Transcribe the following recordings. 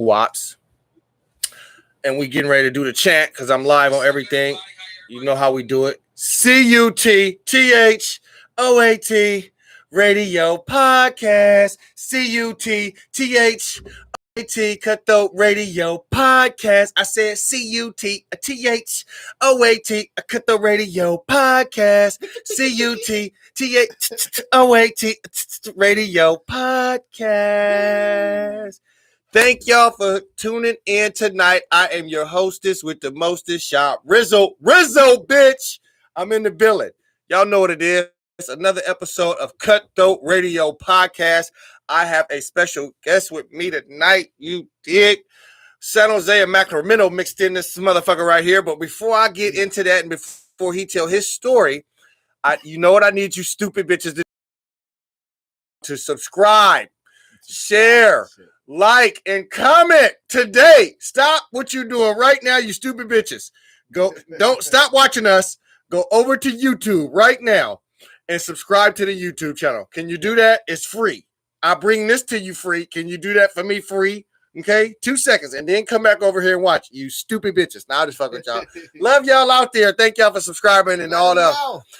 Watts. And we getting ready to do the chant because I'm live on everything. You know how we do it. CUTTHOAT Radio Podcast. CUTTHOAT Cutthroat Radio Podcast. I said CUTTHOAT Cutthroat Radio Podcast. CUTTHOAT Radio Podcast. Thank y'all for tuning in tonight. I am your hostess with the mostest shop, Rizzo, bitch. I'm in the building. Y'all know what it is. Another episode of Cutthroat Radio Podcast. I have a special guest with me tonight. You dig? San Jose and Sacramento mixed in this motherfucker right here. But before I get into that and before he tell his story, you know what I need you stupid bitches to subscribe, share, like, and comment today. Stop what you're doing right now, you stupid bitches. Don't stop watching us. Go over to YouTube right now and subscribe to the YouTube channel. Can you do that? It's free. I bring this to you free. Can you do that for me free? Okay, 2 seconds, and then come back over here and watch. You stupid bitches. Now I just fuck with y'all. Love y'all out there. Thank y'all for subscribing and all that.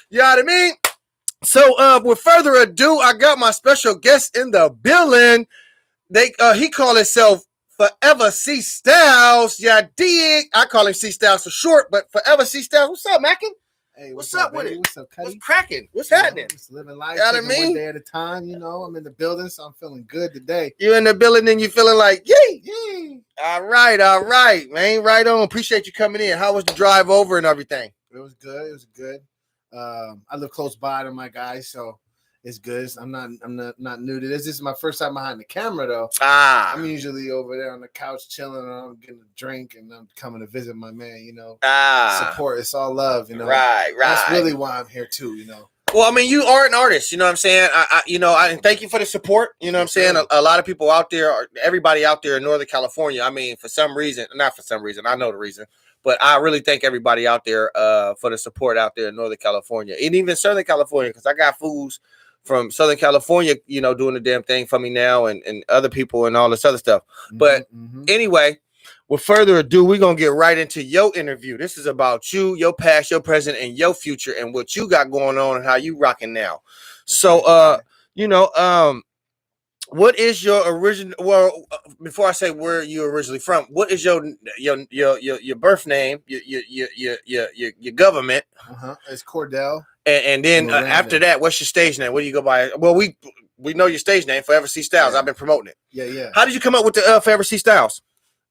You know what I mean? So, with further ado, I got my special guest in the building. He call himself 4EvaCstylez. Yeah, dig. I call him C Styles for short, but 4EvaCstylez. What's up, Mackin? Hey, what's up with it? What's up, Cuddy? What's cracking? What's happening? Just living life, you know what I mean? One day at a time. You know, I'm in the building, so I'm feeling good today. You in the building and you feeling like, yay, yay. All right, man. Right on. Appreciate you coming in. How was the drive over and everything? It was good. I live close by to my guys, so it's good. I'm not new to this. This is my first time behind the camera, though. I'm usually over there on the couch chilling, and I'm getting a drink, and I'm coming to visit my man. You know, support. It's all love. You know, right. That's really why I'm here too. You know. Well, I mean, you are an artist. You know what I'm saying? I thank you for the support. You know what I'm saying? A lot of people out there, everybody out there in Northern California. I mean, not for some reason. I know the reason. But I really thank everybody out there for the support out there in Northern California and even Southern California, because I got fools from Southern California, you know, doing the damn thing for me now and other people and all this other stuff. But anyway, with further ado, we're going to get right into your interview. This is about you, your past, your present, and your future and what you got going on and how you rocking now. So, what is your original? Well, before I say where you're originally from, what is your birth name? Your government? It's Cordell. And then after that, what's your stage name? What do you go by? Well, we know your stage name, 4EvaCstylez. Yeah. I've been promoting it. Yeah. How did you come up with the 4EvaCstylez?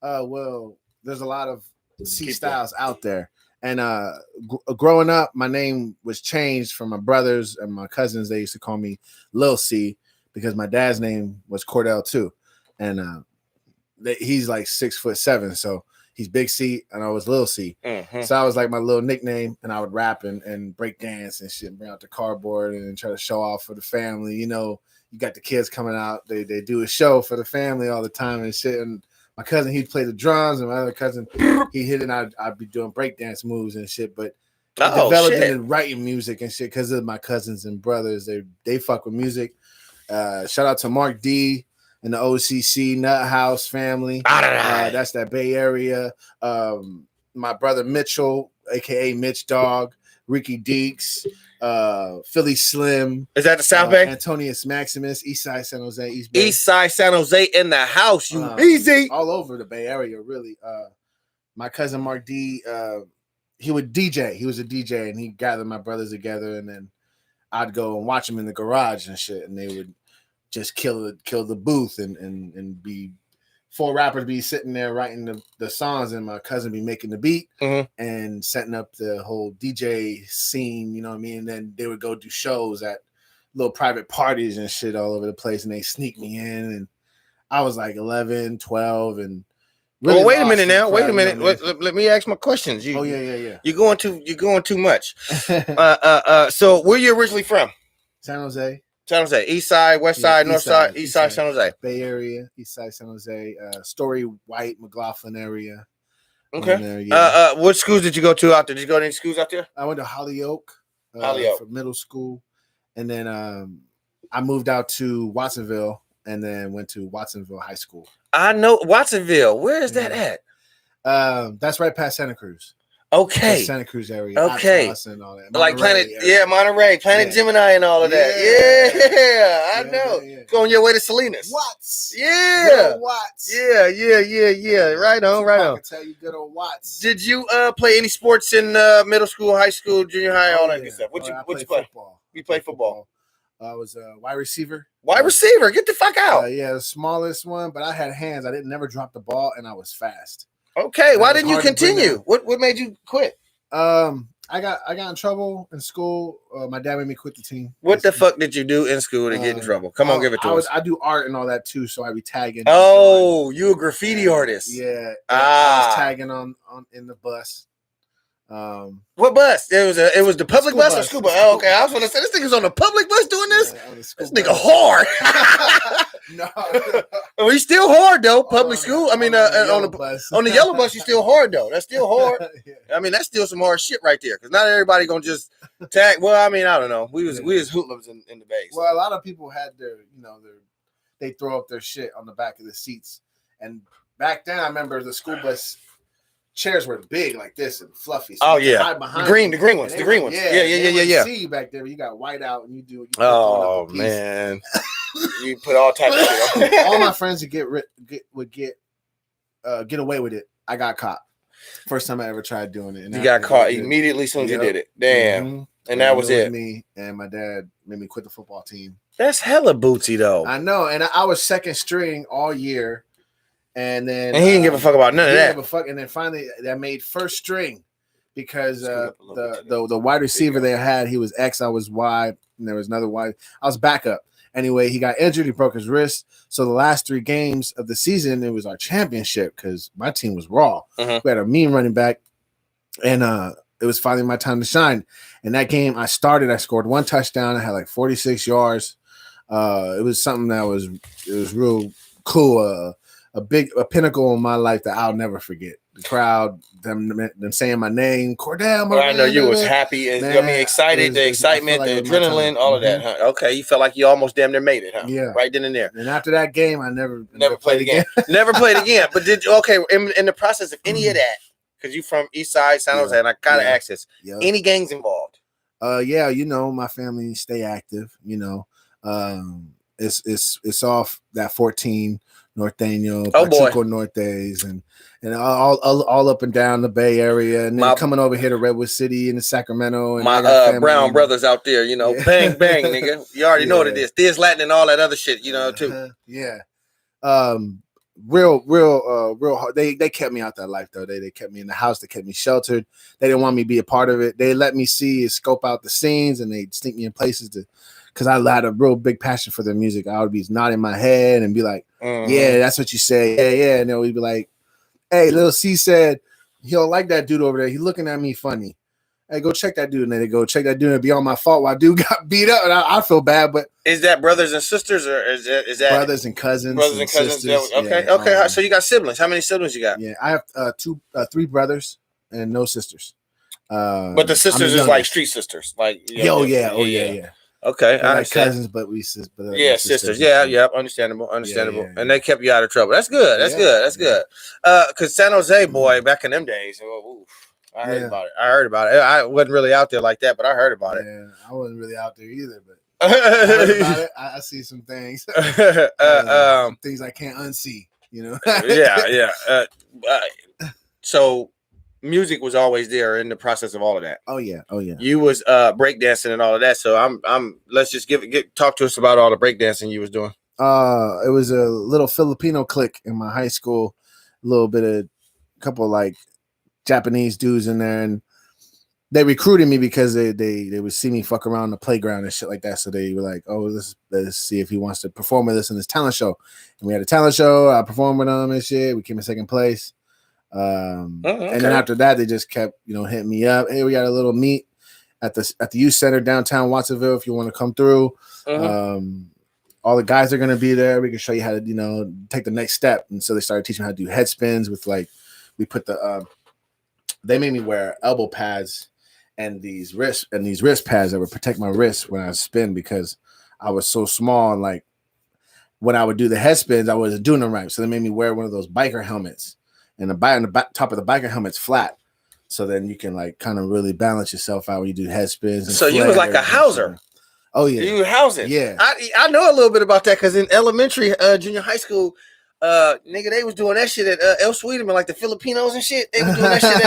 Well, there's a lot of C styles out there, and growing up, my name was changed from my brothers and my cousins. They used to call me Lil C, because my dad's name was Cordell too, and he's like 6'7", so he's Big C, and I was Lil C. So I was like my little nickname, and I would rap and break dance and shit, and bring out the cardboard and try to show off for the family. You know, you got the kids coming out, they do a show for the family all the time and shit. And my cousin, he'd play the drums, and my other cousin, he hit it, and I'd be doing breakdance moves and shit. But I developed into writing music and shit because of my cousins and brothers. They fuck with music. Shout out to Mark D and the OCC Nut House family. That's that Bay Area. My brother Mitchell, aka Mitch Dog, Ricky Deeks, Philly Slim. Is that the South Bay? Antonius Maximus, Eastside San Jose, Eastside San Jose in the house. You easy all over the Bay Area, really. My cousin Mark D, he would DJ. He was a DJ, and he gathered my brothers together, and then I'd go and watch them in the garage and shit, and they would just kill the booth and be 4 rappers be sitting there writing the songs, and my cousin be making the beat and setting up the whole DJ scene, you know what I mean? And then they would go do shows at little private parties and shit all over the place, and they sneak me in, and I was like 11, 12, and really wait a minute now. Wait a minute. Let me ask my questions. Yeah. You're going too much. So where you originally from? San Jose. San Jose, East Side, West Side, North Side, East Side, San Jose. Bay Area, East Side, San Jose, Story, White, McLaughlin area. Okay. There, what schools did you go to out there? Did you go to any schools out there? I went to Hollyoak for middle school, and then I moved out to Watsonville and then went to Watsonville High School. I know Watsonville. Where is that at? That's right past Santa Cruz. Okay. The Santa Cruz area. Okay. And all that. Like Planet, Monterey, Planet Gemini and all of that. Yeah, I know. Yeah. Go on your way to Salinas. Watts. Yeah. Watts. Yeah. Right on. I can tell you good old Watts. Did you play any sports in middle school, high school, junior high, all that good stuff? What'd you play? Football. You played football. I was a wide receiver. Wide receiver? Get the fuck out. The smallest one, but I had hands. I didn't never drop the ball, and I was fast. Okay, why didn't you continue? What made you quit? I got in trouble in school. My dad made me quit the team. What the fuck did you do in school to get in trouble? Come on, give it to us. I do art and all that too, so I be tagging. Oh, you a graffiti artist? Yeah. I was tagging on in the bus. What bus? It was the public bus or school bus? Oh, okay. I was gonna say this nigga's on the public bus doing this. This nigga hard. No, well, he's still hard though. Public school. I mean, on the yellow bus, he's still hard though. That's still hard. Yeah. I mean, that's still some hard shit right there. Because not everybody gonna just tag. Well, I mean, I don't know. We was hoodlums in the base. Well, a lot of people had they throw up their shit on the back of the seats. And back then, I remember the school bus chairs were big like this and fluffy. So the green ones. Yeah. See you back there. You got white out and you do. Oh man, you put all types of shit on. All my friends would get away with it. I got caught. First time I ever tried doing it. And you got caught immediately as soon as you did it. Damn. Mm-hmm. And that was it. Me and my dad made me quit the football team. That's hella bootsy though. I know, and I was second string all year. And then he didn't give a fuck about none of that. Give a fuck. And then finally, I made first string because the wide receiver they had, he was X, I was Y, and there was another Y. I was backup. Anyway, he got injured. He broke his wrist. So the last 3 games of the season, it was our championship because my team was raw. Mm-hmm. We had a mean running back, and it was finally my time to shine. And that game, I scored 1 touchdown. I had like 46 yards. It was something that was real cool. A pinnacle in my life that I'll never forget. The crowd, them saying my name, Cordell. I know you was happy. Excited, the excitement, the adrenaline, all of that. Huh? Okay, you felt like you almost damn near made it, huh? Yeah, right then and there. And after that game, I never played again. Never played again. But did you? Okay, in the process of any of that, because you from East Side, San Jose, and I gotta ask this: any gangs involved? Yeah, my family stay active. It's off that 14. Norteño, Pachuco Nortes, and all up and down the Bay Area, and then coming over here to Redwood City and the Sacramento. And my brown brothers out there, bang bang, nigga. You already know what it is. There's Latin and all that other shit, too. Yeah. Real hard. They kept me out that life though. They kept me in the house. They kept me sheltered. They didn't want me to be a part of it. They let me scope out the scenes, and they sneak me in places because I had a real big passion for their music. I would be nodding my head and be like, yeah, that's what you say. Yeah. And then we'd be like, hey, Lil C said he don't like that dude over there. He's looking at me funny. Hey, go check that dude. And then they go check that dude, and it'd be all my fault while dude got beat up. And I feel bad, but is that brothers and sisters, or is that brothers and cousins? Brothers and cousins. Sisters. Okay. So you got siblings. How many siblings you got? Yeah, I have 3 brothers and no sisters. But the sisters is like street sisters, like yeah. Okay, I like cousins, but sisters. Sisters. Yeah, understandable. Yeah. And they kept you out of trouble. That's good. That's good. Because San Jose, boy, back in them days, I heard about it. I wasn't really out there like that, but I heard about it. Yeah, I wasn't really out there either, but I heard about it. I see some things, things I can't unsee. Yeah. So music was always there in the process of all of that. Oh yeah. You was breakdancing and all of that. So I'm let's just talk to us about all the breakdancing you was doing. It was a little Filipino clique in my high school, a couple of like Japanese dudes in there, and they recruited me because they would see me fuck around on the playground and shit like that. So they were like, oh, let's see if he wants to perform with us in this talent show. And we had a talent show. I performed with them and shit. We came in second place. And then after that, they just kept, hitting me up. Hey, we got a little meet at the youth center downtown Watsonville if you want to come through. All the guys are going to be there. We can show you how to, take the next step. And so they started teaching me how to do head spins with we put they made me wear elbow pads and these wrist pads that would protect my wrists when I spin because I was so small and when I would do the head spins, I wasn't doing them right. So they made me wear one of those biker helmets, and top of the biker helmet's flat. So then you can like kind of really balance yourself out when you do head spins. And so you was like a houser. Oh yeah, you housing. Yeah, I know a little bit about that because in elementary, junior high school, nigga, they was doing that shit at El Sweeterman, like the Filipinos and shit. They was doing that shit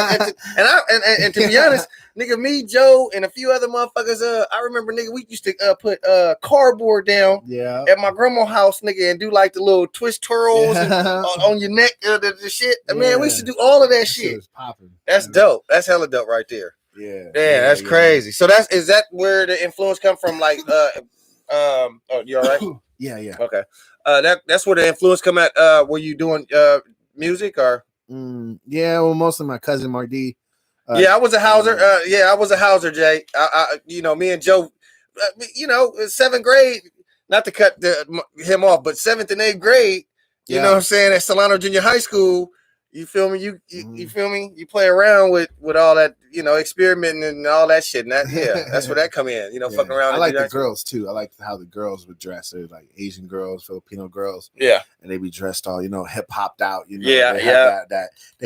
and to be honest, nigga, me, Joe, and a few other motherfuckers, I remember, nigga, we used to put cardboard down at my grandma's house, nigga, and do like the little twist twirls and, on your neck, the shit. Man, we used to do all of that shit. Was popping. That's dope. That's hella dope right there. Yeah, that's crazy. So is that where the influence come from? Like, oh, you all right? Yeah. Okay. That's where the influence come at. Were you doing music or? Yeah, well, mostly my cousin Mark D. I was a houser. I was a houser, Jay. I me and Joe, 7th grade. Not to cut him off, but 7th and 8th grade. You know what I'm saying? At Solano Junior High School. You feel me? You feel me? You play around with all that, experimenting and all that shit. And that's where that come in. Fucking around. I like the girls too. I like how the girls would dress. They're like Asian girls, Filipino girls. Yeah, and they be dressed all hip hopped out. They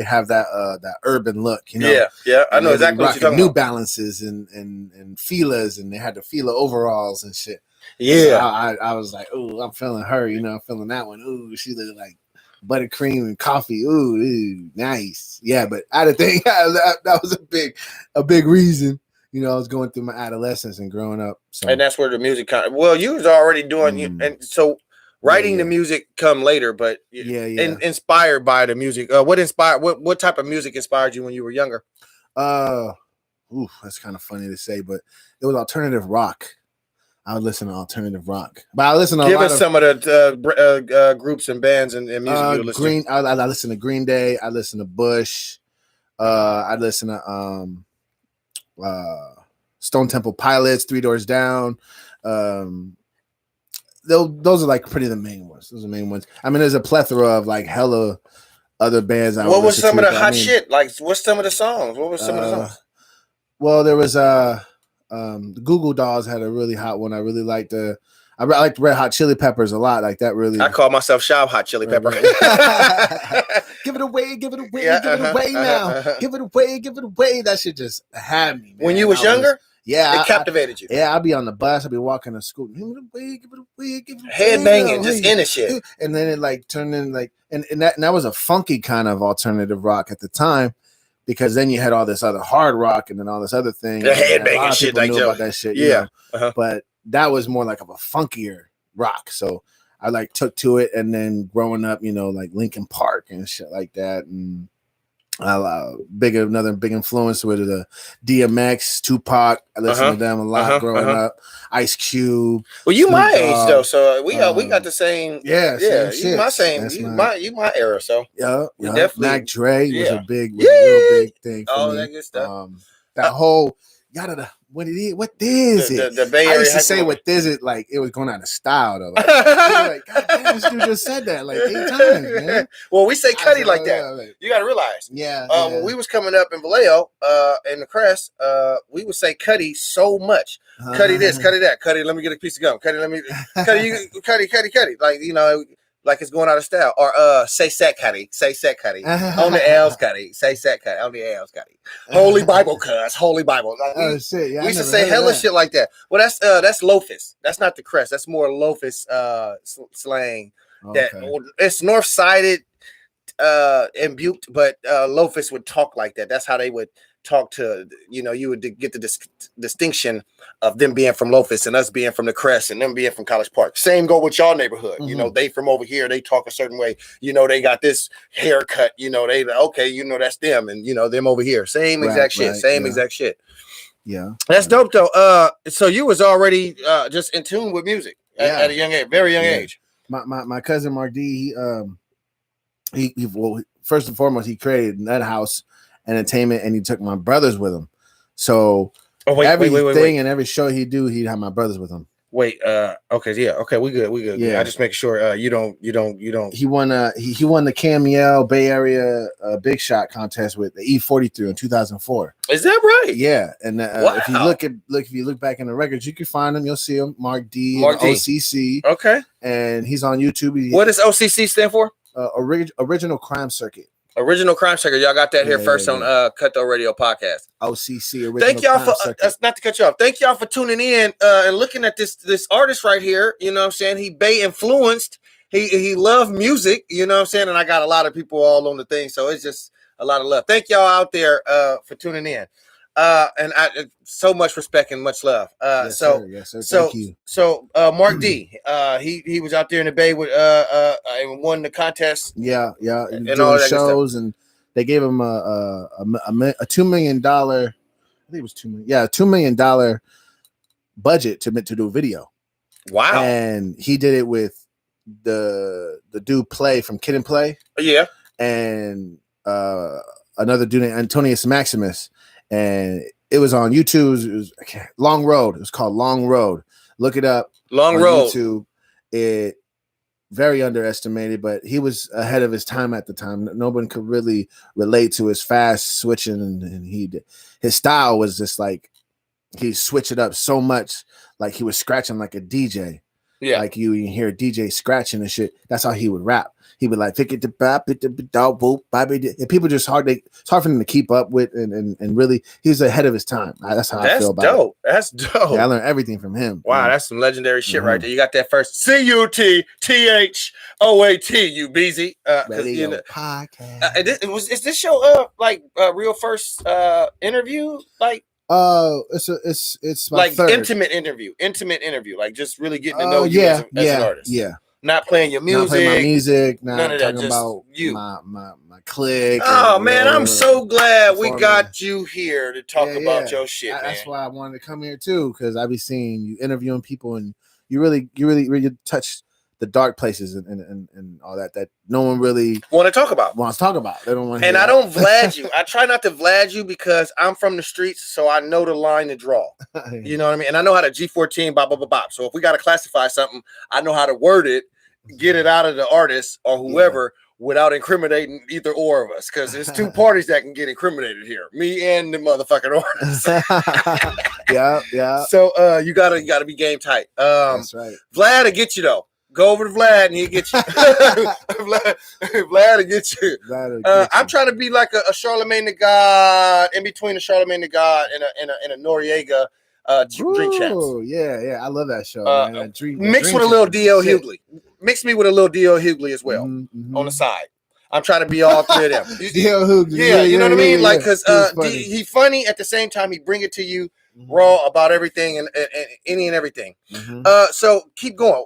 have that urban look. Yeah. I know exactly what you're talking New about. Balances and Filas, and they had the Fila overalls and shit. Yeah, so I was like, ooh, I'm feeling her. I'm feeling that one. Ooh, she looked like buttercream and coffee. Ooh, nice. Yeah, but I think that was a big reason. I was going through my adolescence and growing up. So. And that's where the music you was already doing and so writing the music come later, but inspired by the music. What type of music inspired you when you were younger? That's kind of funny to say, but it was alternative rock. I would listen to alternative rock, but I listen to Give us some of the groups and bands and music you listen to. I listen to Green Day. I listen to Bush. I listen to Stone Temple Pilots, Three Doors Down. Those are like pretty the main ones. Those are the main ones. I mean, there's a plethora of like hella other bands. What was some of the hot shit? Like, what's some of the songs? What was some of the songs? Well, there was the Goo Goo Dolls had a really hot one. I really liked I liked Red Hot Chili Peppers a lot. Like that really. I call myself Shab Hot Chili Pepper. Give it away now. Give it away. That shit just had me, man. When you was younger? It captivated you. I'd be on the bus. I'd be walking to school. Give it away, give it away, give it away. Head banging, just in the shit. And then it like turned in like, and that was a funky kind of alternative rock at the time. Because then you had all this other hard rock and then all this other thing. The headbanging shit, like Joe. About that shit, But that was more like of a funkier rock. So I like took to it, and then growing up, like Linkin Park and shit like that, and another big influence with the DMX, Tupac. I listened to them a lot growing up. Ice Cube. Well, you my age though, so we got the same. Same you my era. So definitely. Mac Dre was a real big thing for me. That good stuff. That whole what is it? The Bay Area. I used to say what is it, like it was going out of style though. Like God damn, this dude just said that like 8 times, man. Well, we say Cuddy like that. You got to realize. When we was coming up in Vallejo, in the Crest, we would say Cuddy so much. Cuddy this, Cuddy that, Cuddy. Let me get a piece of gum. Cuddy, let me. Cuddy, Cuddy. Like like it's going out of style. Or say set Cuddy, say set Cuddy. On the L's Cuddy, say set Cuddy. On the L's Cuddy. Holy Bible, cuz Holy Bible. Like, we used to say hella shit like that. Well, that's Lofus. That's not the Crest. That's more Lofus slang. Okay. That it's north sided and Butte, but Lofus would talk like that. That's how they would talk to, you would get the distinction of them being from Lofus and us being from the Crest and them being from College Park. Same go with y'all neighborhood. They from over here, they talk a certain way. They got this haircut, they okay, that's them, and them over here. Same exact shit. Same exact shit. Yeah. That's dope though. So you was already just in tune with music at a young age, very young age. My cousin Mark D, he first and foremost, he created Nut House Entertainment, and he took my brothers with him. So everything and every show he'd do, he'd have my brothers with him. Wait, okay, yeah, okay, we good. Yeah. I just make sure you don't. He won he won the Camiel Bay Area Big Shot contest with the E43 in 2004. Is that right? Yeah, and Wow. if you look back in the records, you can find him. You'll see him, Mark D, OCC. Okay, and he's on YouTube. What does OCC stand for? Original Crime Circuit. Original Crime Circuit. Y'all got that here first on Cut Though Radio Podcast. OCC. Original Thank y'all Crime for not to cut you off. Thank y'all for tuning in and looking at this artist right here. You know what I'm saying? He Bay influenced. He loved music. You know what I'm saying? And I got a lot of people all on the thing, so it's just a lot of love. Thank y'all out there for tuning in. And I so much respect and much love. Yes, sir. Thank you. So Mark D, he was out there in the Bay with and won the contest. Yeah, and all that shows, and they gave him a $2 million. I think it was $2 million. Yeah, $2 million budget to do a video. Wow! And he did it with the dude Play from Kid and Play. Yeah, and another dude named Antonius Maximus. And it was on YouTube. It was Long Road. It was called Long Road. Look it up. Long Road. YouTube. It very underestimated, but he was ahead of his time at the time. No one could really relate to his fast switching, and his style was just like he switched it up so much, like he was scratching like a DJ. Yeah, like you hear a DJ scratching and shit. That's how he would rap. He would like pick it the bop, it the dog whoop, and people just it's hard for them to keep up with, and really he's ahead of his time. That's how I feel about it. That's dope. Yeah, I learned everything from him. Wow, that's some legendary shit right there. You got that first CUTTHOAT, you busy podcast. Is this show like real first interview like? It's my like third. intimate interview, like just really getting to know you as an artist. Yeah, not playing your music, not playing my music, none of that. Talking just about you, my clique. Oh man, I'm so glad we got you here to talk about your shit. That's why I wanted to come here too, because I be seeing you interviewing people, and you really touch the dark places and all that no one really wants to talk about. They don't want. And I don't Vlad you. I try not to Vlad you because I'm from the streets, so I know the line to draw. You know what I mean? And I know how to G14 bop bop bop bop. So if we got to classify something, I know how to word it, get it out of the artist or whoever without incriminating either or of us. Because there's two parties that can get incriminated here, me and the motherfucking artist. yeah. So you gotta be game tight. That's right. Vlad will get you though. Go over to Vlad and he'll get you. Vlad will get you. I'm trying to be like a Charlemagne the God, in between a Charlemagne the God and a Noriega Drink Champs. Yeah. I love that show. Man. Mixed with a little D.L. Hughley. Mix me with a little D.L. Hughley as well on the side. I'm trying to be all three of them. D.L. Hughley. Yeah, you know what I mean? Like, because he funny at the same time. He bring it to you raw about everything and any and everything. So keep going.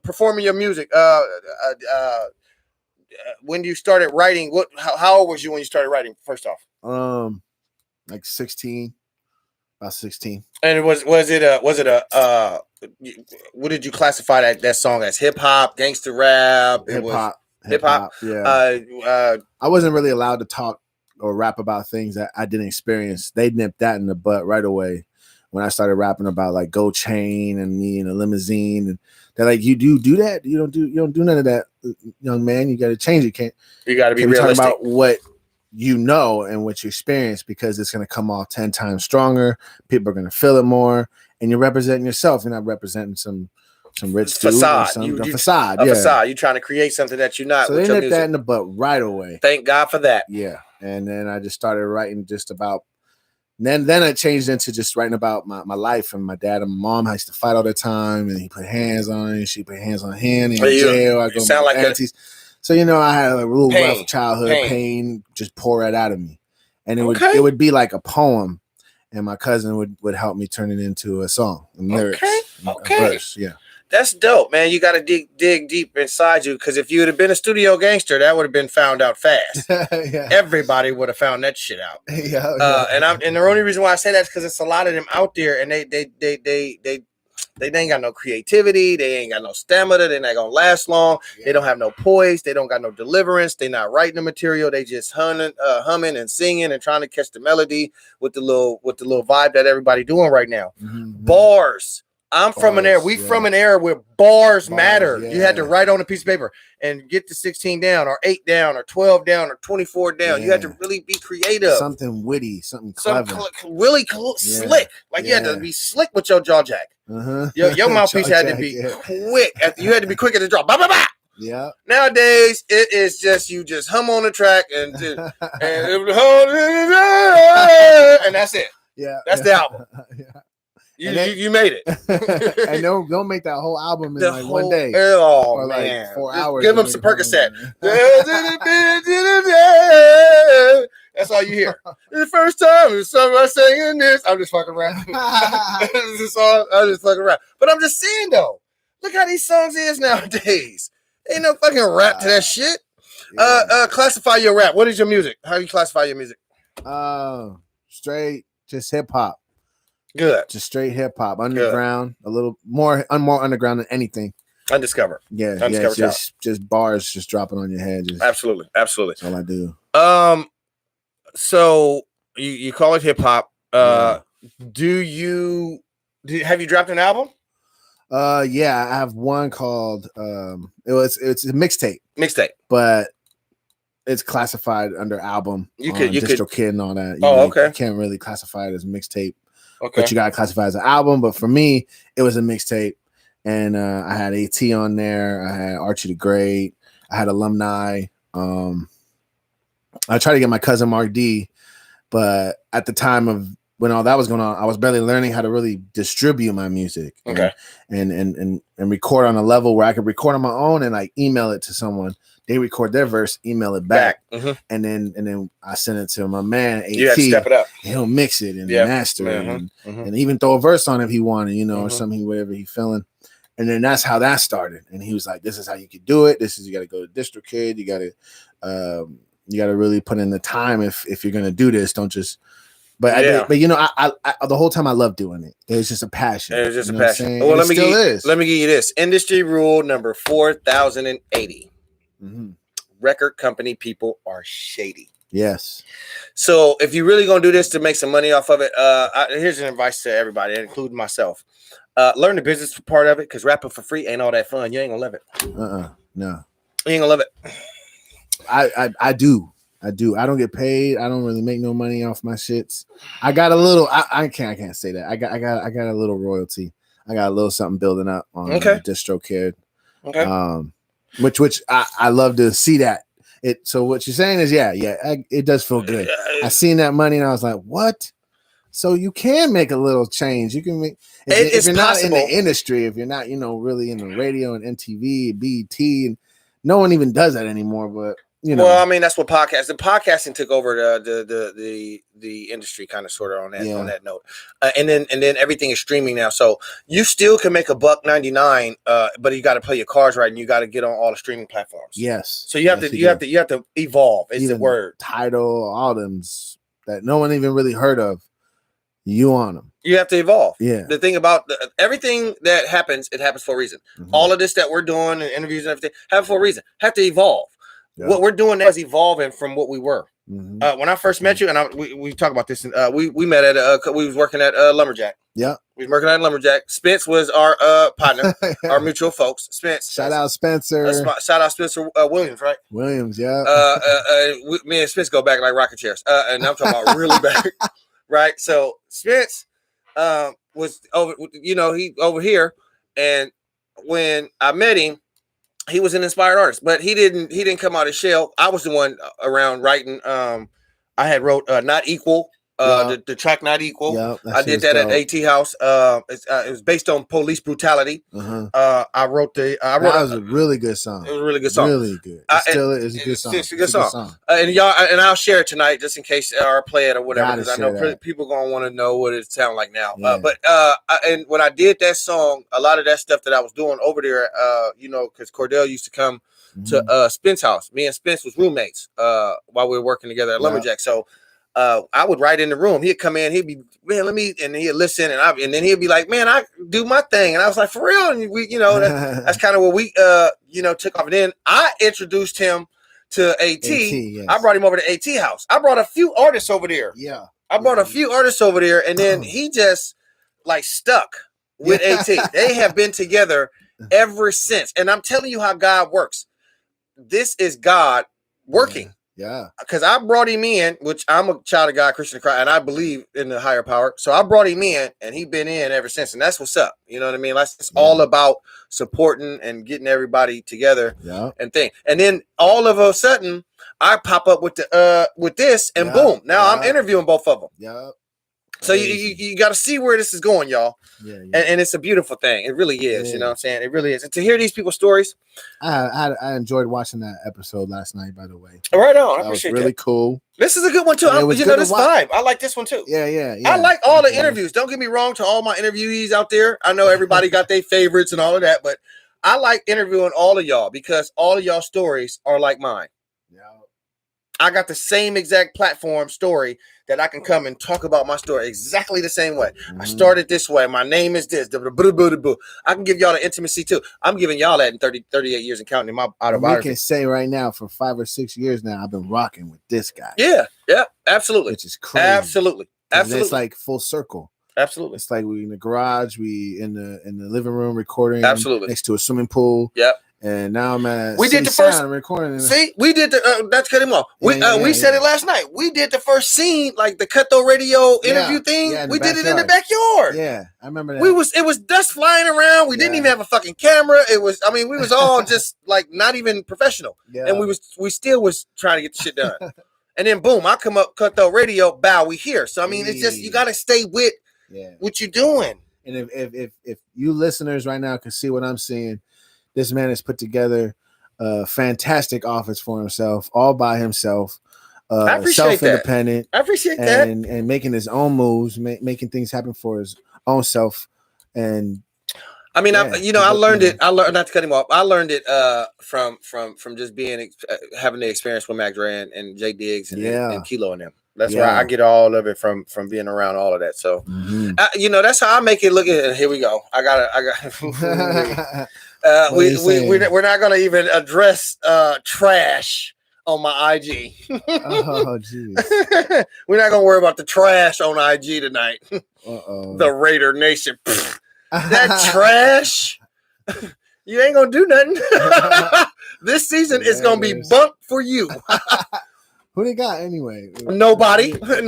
Performing your music. When you started writing, how old was you when you started writing? First off, like 16, about 16. And was it a what did you classify that song as? Hip hop, gangster rap, hip hop. Yeah. I wasn't really allowed to talk or rap about things that I didn't experience. They nipped that in the butt right away when I started rapping about like Gold Chain and me in a limousine, and they're like, "You do that? You don't do none of that, young man. You got to change it. You got to be realistic about what you know and what you experience, because it's going to come off 10 times stronger. People are going to feel it more, and you're representing yourself. You're not representing some rich facade. Facade. Facade. You're trying to create something that you're not. So they nipped that in the butt right away. Thank God for that. Yeah, and then I just started writing just about. Then I changed into just writing about my life and my dad and my mom. I used to fight all the time, and he put hands on her, and she put hands on him. In jail, I go to my aunties. So I had a real rough childhood, pain just pour it out of me, and it would be like a poem, and my cousin would help me turn it into a song, and lyrics, a verse. Yeah. That's dope, man. You got to dig deep inside you, because if you would have been a studio gangster, that would have been found out fast. Everybody would have found that shit out. And the only reason why I say that is because it's a lot of them out there, and they ain't got no creativity, they ain't got no stamina, they're not gonna last long. They don't have no poise, they don't got no deliverance, they not writing the material, they just humming and singing and trying to catch the melody with the little vibe that everybody doing right now. Bars. I'm from an era. We from an era where bars matter. Yeah. You had to write on a piece of paper and get to 16 down, or 8 down, or 12 down, or 24 down. You had to really be creative. Something witty, something clever, really slick. Like you had to be slick with your jaw jack. Your mouthpiece had to be quick. You had to be quick at the drop. Bah, bah, bah. Yeah. Nowadays, it is just you just hum on the track and that's it. Yeah. That's the album. You made it. And don't make that whole album in like one day. Oh, or man. Like 4 hours. Give them some Percocet. That's all you hear. The first time somebody singing this, I'm just fucking rapping. I'm just fucking rapping. But I'm just saying though, look how these songs is nowadays. Ain't no fucking rap to that shit. Classify your rap. What is your music? How do you classify your music? Straight, just hip hop. Good. Just straight hip hop. Underground. Good. A little more underground than anything. Undiscovered. Yeah. Just bars just dropping on your head. Absolutely. That's all I do. So you call it hip hop. Have you dropped an album? Yeah, I have one called it's a mixtape. But it's classified under album. You could DistroKid and all that. Okay. You can't really classify it as mixtape. Okay. But you gotta classify it as an album. But for me, it was a mixtape. And I had AT on there, I had Archie the Great, I had Alumni. I tried to get my cousin Mark D, but at the time of when all that was going on, I was barely learning how to really distribute my music. Okay. And record on a level where I could record on my own and like email it to someone. They record their verse, email it back. Mm-hmm. And then I send it to my man AT. You have to step it up. He'll mix it and master it and even throw a verse on if he wanted, or something, whatever he feeling. And then that's how that started. And he was like, this is how you could do it. You got to go to DistroKid. You got to really put in the time if you're going to do this. Don't just, but I the whole time I loved doing it. It was just a passion. It was just a passion. Well, let me give you this. Industry rule number 4080. Mm-hmm. Record company people are shady. Yes. So if you're really going to do this to make some money off of it, here's an advice to everybody, including myself. Learn the business part of it, because rapping for free ain't all that fun. You ain't gonna love it. No. You ain't gonna love it. I do. I don't get paid. I don't really make no money off my shits. I got a little. I can't say that. I got a little royalty. I got a little something building up on DistroKid. Okay. Which I love to see that. So what you're saying is, it does feel good. I seen that money and I was like, what? So you can make a little change. You can make if you're not in the industry, if you're not, really in the radio and MTV, BET, and no one even does that anymore. But well, I mean, that's what podcasting took over the industry, kind of sort of on that note. And then everything is streaming now, so you still can make $1.99, but you got to play your cards right, and you got to get on all the streaming platforms. Yes. So you have to evolve. Is the word. Tidal, all them that no one even really heard of. You on them. You have to evolve. Yeah. The thing about everything that happens, it happens for a reason. Mm-hmm. All of this that we're doing and interviews and everything happen for a reason. Have to evolve. Yeah. What we're doing now is evolving from what we were. Mm-hmm. When I first met you, and we talked about this, and we met at we was working at Lumberjack. Yeah. We was working at Lumberjack. Spence was our partner, our mutual folks. Spence. Shout out Spencer. Shout out Spencer Williams, right? Williams, yeah. Me and Spence go back like rocking chairs. And I'm talking about really back. Right, so Spence was over. He over here, and when I met him, he was an inspired artist, but he didn't come out of shell. I was the one around writing. I had wrote Not Equal. The track Not Equal. I did that at AT House. It was based on police brutality. I wrote that was a really good song. It was a really good song. Really good. It's a good song. It's a good song. And I'll share it tonight just in case or play it or whatever, because I know people gonna want to know what it sounds like now. Yeah. And when I did that song, a lot of that stuff that I was doing over there, because Cordell used to come to Spence house. Me and Spence was roommates while we were working together at Lumberjack. So I would write in the room. He'd come in. He'd be, man, and he'd listen, and then he'd be like, man, I do my thing, and I was like, for real. And we, that's kind of what we, took off. And then I introduced him to AT. Yes. I brought him over to AT house. I brought a few artists over there. Yeah, I brought a few artists over there, and then he just like stuck. with AT. They have been together ever since. And I'm telling you how God works. This is God working. Yeah. Because I brought him in, which I'm a child of God, Christian Christ, and I believe in the higher power. So I brought him in, and he's been in ever since. And that's what's up. You know what I mean? It's all about supporting and getting everybody together and thing. And then all of a sudden, I pop up with this, and boom, now I'm interviewing both of them. Yeah. So you got to see where this is going, y'all. Yeah. And it's a beautiful thing. It really is. You know what I'm saying? It really is. And to hear these people's stories. I enjoyed watching that episode last night, by the way. Right on. I appreciate that. Was really cool. This is a good one, too. This vibe. I like this one, too. Yeah. I like all the interviews. Don't get me wrong to all my interviewees out there. I know everybody got their favorites and all of that, but I like interviewing all of y'all because all of y'all stories are like mine. Yeah. I got the same exact platform story that I can come and talk about my story exactly the same way. I started this way. My name is this. I can give y'all the intimacy too. I'm giving y'all that in 38 years and counting in my autobiography. We can say right now for 5 or 6 years now, I've been rocking with this guy. Yeah, absolutely. Which is crazy. Absolutely. It's like full circle. Absolutely. It's like we in the garage, we in the living room recording. Absolutely. Next to a swimming pool. Yep. And now I'm at we did the first recording. See, we did the that's cut him off. We said it last night. We did the first scene, like the Cutthroat Radio interview thing. We did it in the backyard. Yeah, I remember that. It was dust flying around. We didn't even have a fucking camera. We was all just like not even professional. Yeah. And we still was trying to get the shit done. And then boom, I come up Cutthroat Radio, bow, we here. So it's just you gotta stay with what you're doing. And if you listeners right now can see what I'm seeing. This man has put together a fantastic office for himself, all by himself. I appreciate self-independent. I appreciate that. And making his own moves, making things happen for his own self. And I learned it. I learned not to cut him off. I learned it from just being having the experience with Mac Dre and Jay Diggs and Kilo and them. That's where I get all of it from being around all of that. So, that's how I make it look at it. Here we go. I got. We're not gonna even address trash on my IG. Oh, jeez. We're not gonna worry about the trash on IG tonight. The Raider Nation. That trash. You ain't gonna do nothing. This season is gonna be bumped for you. Who they got anyway? Nobody. I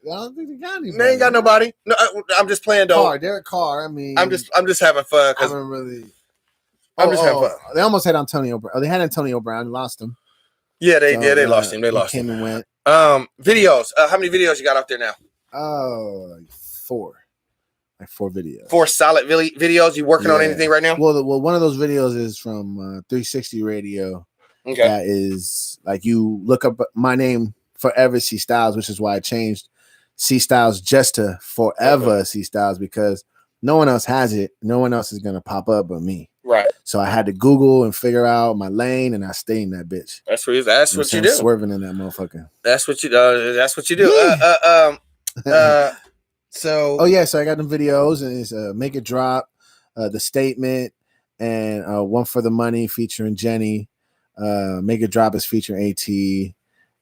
don't think they got anybody. They ain't got nobody. No, I'm just playing though. Derek Carr. I mean, I'm just having fun. I haven't really. I'm just having fun. They almost had Antonio Brown. They had Antonio Brown, lost him. Yeah, they lost him. They lost him. Came and went. Videos. How many videos you got out there now? Like 4. Like 4 videos. 4 solid videos. You working on anything right now? Well, one of those videos is from 360 Radio. Okay. That is like you look up my name, 4EvaCstylez, which is why I changed C-Styles just to 4EvaCstylez because no one else has it. No one else is gonna pop up but me. Right. So I had to Google and figure out my lane, and I stay in that bitch. That's what you do. Swerving in that motherfucker. That's what you do. That's what you do. So. Oh yeah. So I got them videos, and it's Make It Drop, The Statement, and One for the Money featuring Jenny. Make It Drop is featuring AT,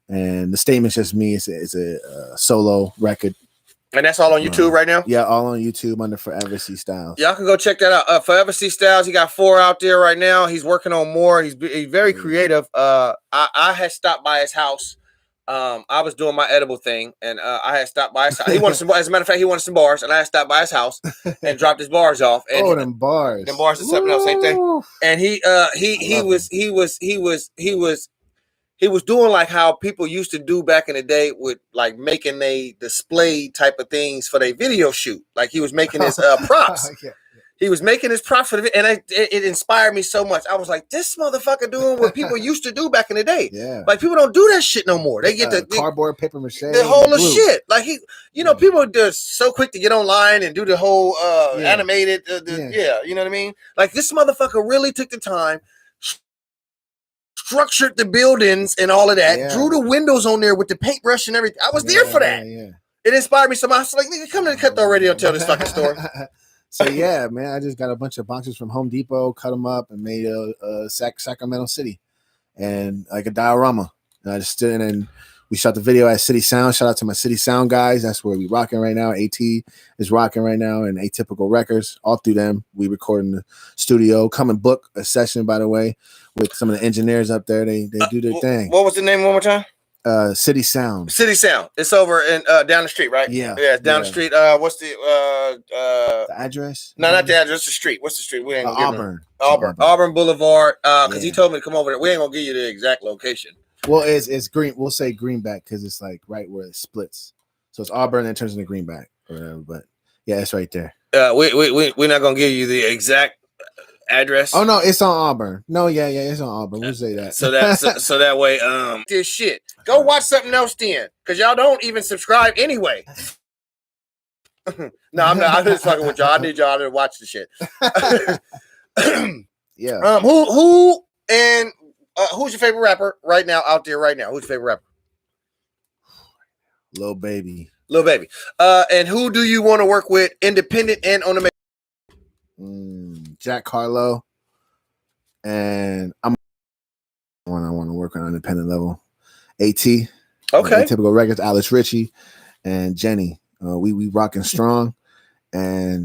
and The Statement's just me. It's a solo record. And that's all on YouTube right now? Yeah, all on YouTube under 4EvaCstylez. Y'all can go check that out. 4EvaCstylez, he got 4 out there right now. He's working on more. He's very creative. I had stopped by his house. I was doing my edible thing, and I had stopped by his house. He wanted some, as a matter of fact, he wanted some bars, and I had stopped by his house and dropped his bars off. And them bars. Them bars are something else, same thing. And he was doing like how people used to do back in the day with like making a display type of things for their video shoot. Like he was making his props. Yeah. He was making his props for the and it inspired me so much. I was like, this motherfucker doing what people used to do back in the day. Yeah. Like people don't do that shit no more. They get the cardboard, paper mache, the whole of shit. Like people are just so quick to get online and do the whole animated. You know what I mean? Like this motherfucker really took the time, structured the buildings and all of that, drew the windows on there with the paintbrush and everything. I was there for that. Yeah. It inspired me so much. I was like, nigga, come to the Cutthroat Radio and tell this fucking story. So yeah, man, I just got a bunch of boxes from Home Depot, cut them up, and made a Sacramento City, and like a diorama. And I just stood and We shot the video at City Sound. Shout out to my City Sound guys. That's where we rocking right now. AT is rocking right now, and Atypical Records. All through them, we record in the studio. Come and book a session, by the way, with some of the engineers up there. They do their thing. What was the name one more time? City Sound. City Sound. It's over in down the street, right? Yeah. Yeah, it's down the street. What's the address? No, not the address. The street. What's the street? We ain't gonna Auburn Boulevard. Because he told me to come over there. We ain't gonna give you the exact location. Well, it's green. We'll say Greenback because it's like right where it splits. So it's Auburn and turns into Greenback or whatever. But yeah, it's right there. We're not gonna give you the exact address. Oh no, it's on Auburn. No, yeah, it's on Auburn. We'll say that. So that way, this shit. Go watch something else then, because y'all don't even subscribe anyway. No, I'm not. I'm just fucking with y'all. I need y'all to watch the shit. Yeah. Who and who's your favorite rapper right now out there right now? Who's your favorite rapper? Lil Baby. And who do you want to work with, independent and on the Jack Harlow. And I want to work on an independent level. AT. Okay. Typical Records, Alice Ritchie, and Jenny. We rocking strong. And